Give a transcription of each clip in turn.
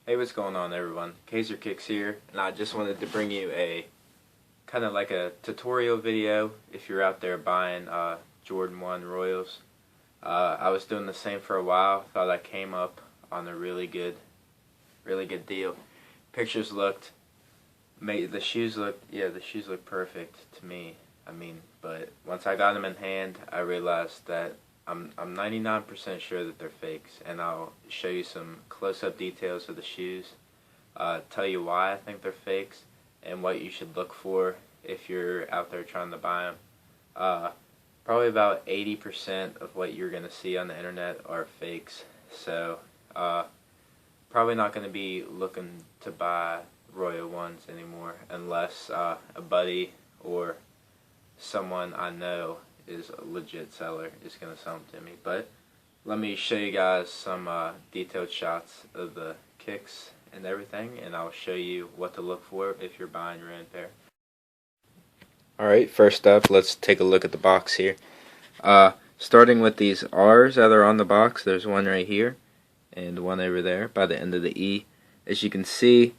Hey, what's going on, everyone? Keiser Kicks here, and I just wanted to bring you a kind of like a tutorial video if you're out there buying Jordan 1 Royals. I was doing the same for a while. Thought I came up on a really good deal. Pictures looked, the shoes look perfect to me. But once I got them in hand, I realized that I'm 99% sure that they're fakes, and I'll show you some close-up details of the shoes, tell you why I think they're fakes, and what you should look for if you're out there trying to buy them. Probably about 80% of what you're going to see on the internet are fakes, so probably not going to be looking to buy Royal ones anymore unless a buddy or someone I know is a legit seller is going to sell them to me. But let me show you guys some detailed shots of the kicks and everything, and I'll show you what to look for if you're buying your own pair. Alright, first up, let's take a look at the box here. Starting with these R's that are on the box, there's one right here and one over there by the end of the E. As you can see,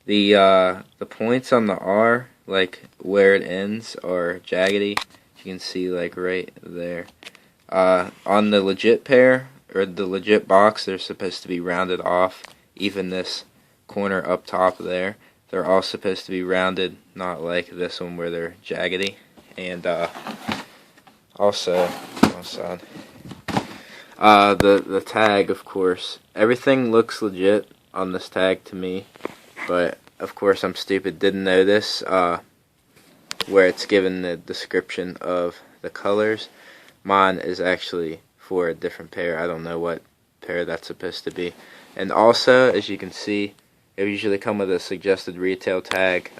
the points on the R, like where it ends, are jaggedy. You can see like right there. On the legit pair, or the legit box, they're supposed to be rounded off. Even this corner up top there, they're all supposed to be rounded, not like this one where they're jaggedy. And also, the tag, of course, everything looks legit on this tag to me, but of course I'm stupid, didn't know this, where it's given the description of the colors. Mine is actually for a different pair. I don't know what pair that's supposed to be. And also, as you can see, they usually come with a suggested retail tag,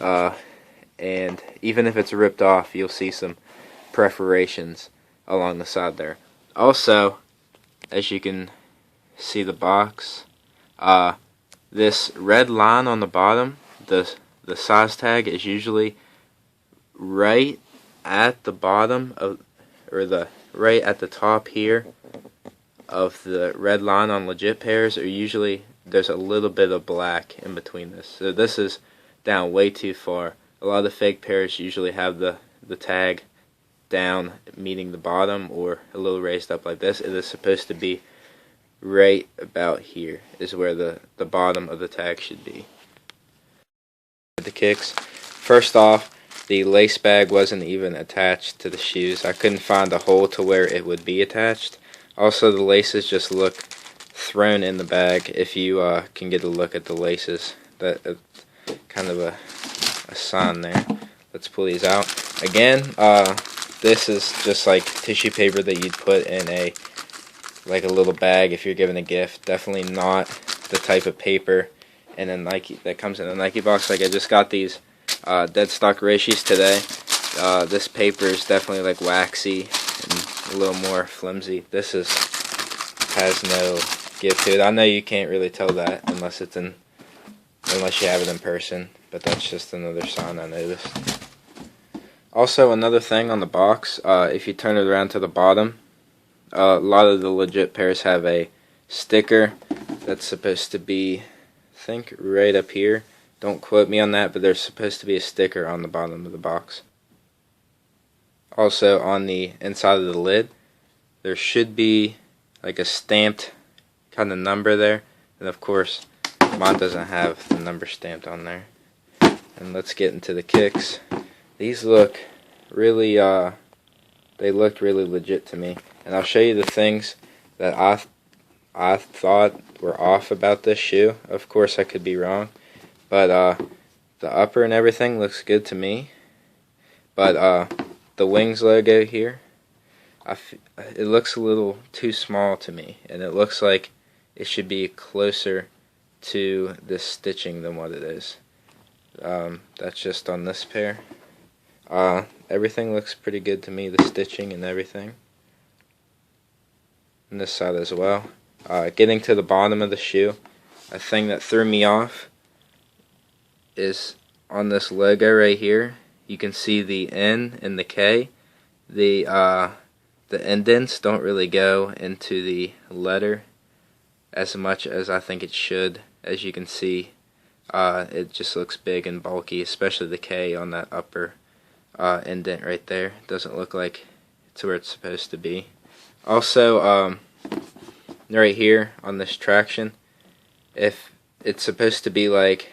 and even if it's ripped off, you'll see some perforations along the side there. Also, as you can see the box, this red line on the bottom, the size tag is usually right at the bottom of, right at the top here of the red line on legit pairs, or usually there's a little bit of black in between this. So this is down way too far. A lot of the fake pairs usually have the tag down meeting the bottom or a little raised up like this. It is supposed to be right about here is where the bottom of the tag should be. The kicks. First off, the lace bag wasn't even attached to the shoes. I couldn't find a hole to where it would be attached. Also, the laces just look thrown in the bag. If you can get a look at the laces, that kind of a sign there. Let's pull these out. Again, this is just like tissue paper that you'd put in a little bag if you're giving a gift. Definitely not the type of paper in a Nike that comes in a Nike box. Like, I just got these dead stock Rishis today. This paper is definitely like waxy and a little more flimsy. This has no give to it. I know you can't really tell that unless you have it in person, but that's just another sign I noticed. Also, another thing on the box, if you turn it around to the bottom, a lot of the legit pairs have a sticker that's supposed to be, I think, right up here. Don't quote me on that, but there's supposed to be a sticker on the bottom of the box. Also, on the inside of the lid, there should be like a stamped kind of number there. And of course, mine doesn't have the number stamped on there. And let's get into the kicks. These look really, they looked really legit to me. And I'll show you the things that I thought were off about this shoe. Of course, I could be wrong. But the upper and everything looks good to me. But the Wings logo here, it looks a little too small to me. And it looks like it should be closer to this stitching than what it is. That's just on this pair. Everything looks pretty good to me, the stitching and everything. And this side as well. Getting to the bottom of the shoe, a thing that threw me off is on this logo right here. You can see the N and the K. The indents don't really go into the letter as much as I think it should. As you can see, it just looks big and bulky, especially the K on that upper indent right there. Doesn't look like it's where it's supposed to be. Also, right here on this traction, if it's supposed to be like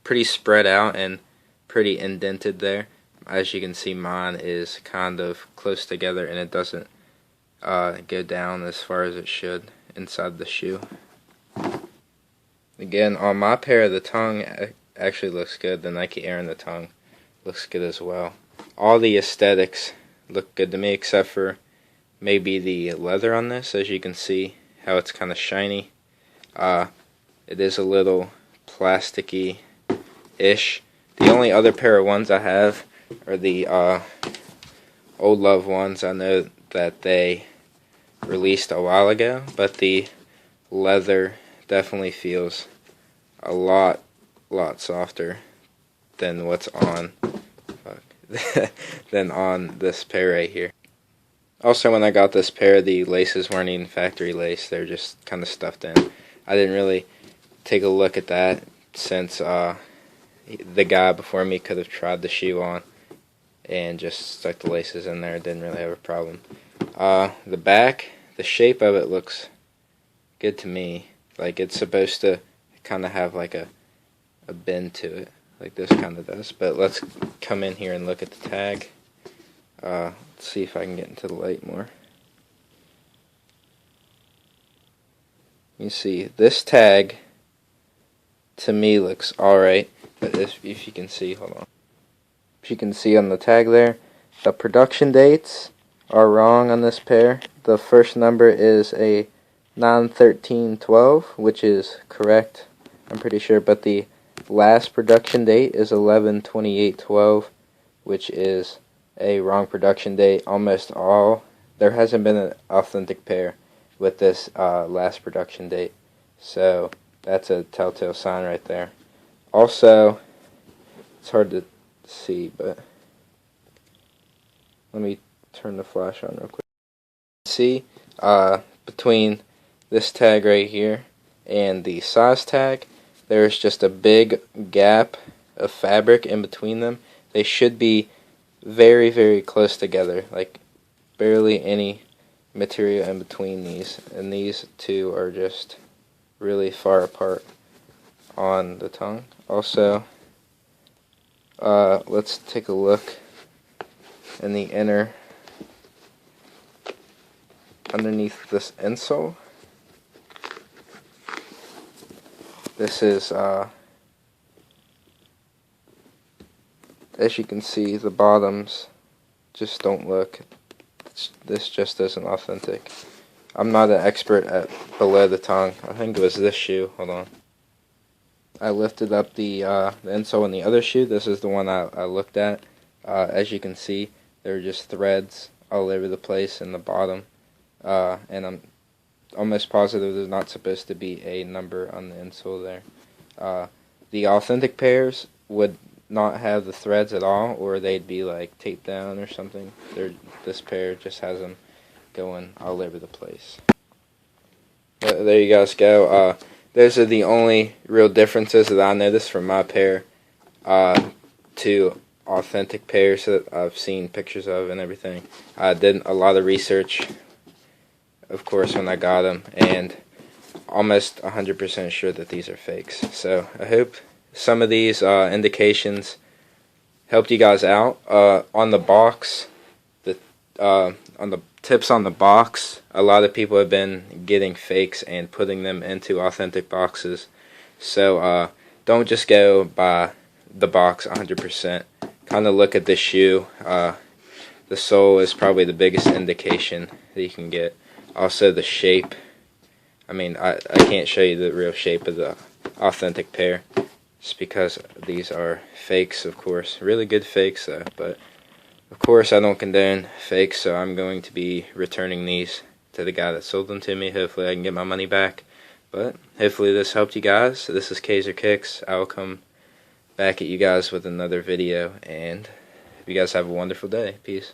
pretty spread out and pretty indented there, as you can see, mine is kind of close together and it doesn't go down as far as it should inside the shoe. Again, on my pair, the tongue actually looks good. The Nike Air in the tongue looks good as well. All the aesthetics look good to me except for maybe the leather on this. As you can see how it's kind of shiny. It is a little plasticky-ish. The only other pair of ones I have are the Old Love ones. I know that they released a while ago, but the leather definitely feels a lot softer than what's on than on this pair right here. Also, when I got this pair, the laces weren't even factory lace. They're just kind of stuffed in. I didn't really take a look at that since the guy before me could have tried the shoe on and just stuck the laces in there. Didn't really have a problem. The back, the shape of it looks good to me. Like it's supposed to kind of have like a bend to it, like this kind of does. But let's come in here and look at the tag. Let's see if I can get into the light more. You see, this tag to me looks alright, but if you can see, hold on. If you can see on the tag there, the production dates are wrong on this pair. The first number is a 9/13/12, which is correct, I'm pretty sure, but the last production date is 11/28/12, which is a wrong production date. Almost all, there hasn't been an authentic pair with this last production date, so that's a telltale sign right there. Also, it's hard to see, but let me turn the flash on real quick. See, between this tag right here and the size tag, there's just a big gap of fabric in between them. They should be very close together, like barely any material in between these, and these two are just really far apart on the tongue. Also, let's take a look in the inner, underneath this insole. This is, as you can see, the bottoms just don't look, this just isn't authentic. I'm not an expert at below the tongue. I think it was this shoe, hold on. I lifted up the insole in the other shoe. This is the one I looked at. As you can see, there are just threads all over the place in the bottom. And I'm almost positive there's not supposed to be a number on the insole there. The authentic pairs would not have the threads at all, or they'd be like taped down or something. This pair just has them going all over the place. But there you guys go. Those are the only real differences that I noticed from my pair to authentic pairs that I've seen pictures of and everything. I did a lot of research, of course, when I got them, and almost 100% sure that these are fakes. So I hope some of these indications helped you guys out. On the box, on the tips on the box, a lot of people have been getting fakes and putting them into authentic boxes. So don't just go by the box 100%. Kind of look at the shoe. The sole is probably the biggest indication that you can get. Also the shape. I mean, I can't show you the real shape of the authentic pair just because these are fakes, of course. Really good fakes though, but of course I don't condone fakes, so I'm going to be returning these to the guy that sold them to me. Hopefully I can get my money back, but hopefully this helped you guys. This is Keiser Kicks. I'll come back at you guys with another video, and hope you guys have a wonderful day. Peace.